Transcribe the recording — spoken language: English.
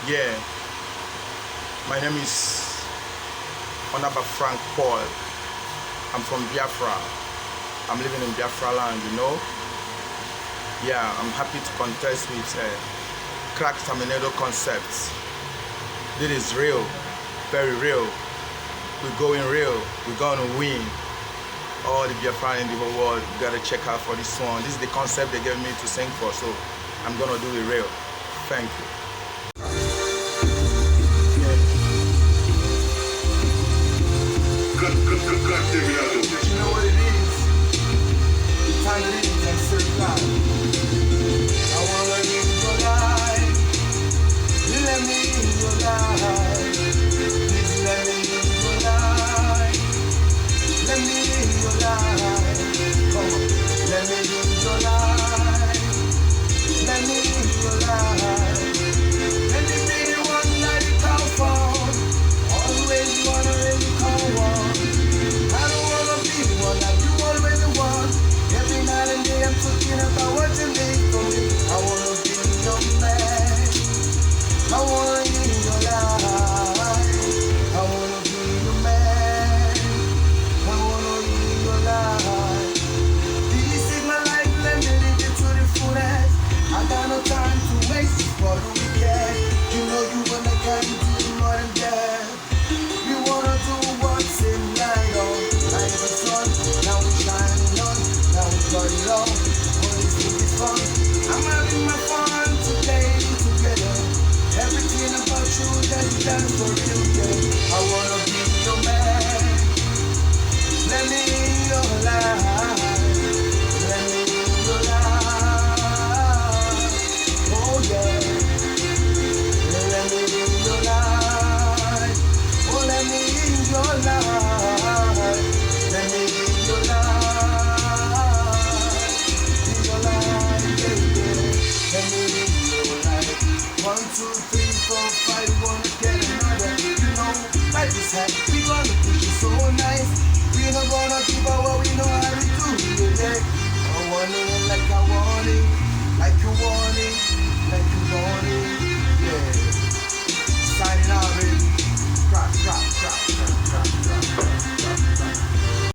Yeah, my name is Honorable Frank Paul. I'm from Biafra. I'm living in Biafra land, you know. Yeah, I'm happy to contest with Krak Teminato concepts. This is real, very real. We're going real. We're gonna win. All the Biafra in the whole world, you gotta check out for this one. This is the concept they gave me to sing for, so I'm gonna do it real. Thank you. Krak Teminato. You know what it is? The time it is and certain time. I wanna live your life. Let me live your life. Please let me live your life. Let me live your life. Come on. Let me live your life. Let me live your life. Let me be the one that you call for. Always wanna really call on. I don't wanna be the one that you always want. Every night and day I'm thinking about what you need from me. I wanna be your man. I wanna live your life. I wanna be your man. I wanna live your life. This is my life, let me live it to the fullest. I got no time to waste for the weekend. You know you wanna can do more than that. You wanna do what's in light on. Like the sun, now we shining on. Now we got it on. All this thing is fun. I'm having my fun today together. Everything about you that's done for real, yeah. I wanna be your man. Let me in your life. Let me in your life. Oh yeah. Let me in your life. Oh, let me in your life. Let me in your life. In your life, baby. Let me in your life. 1, 2, 3, 4, 5, wanna get another. You know, life is happy.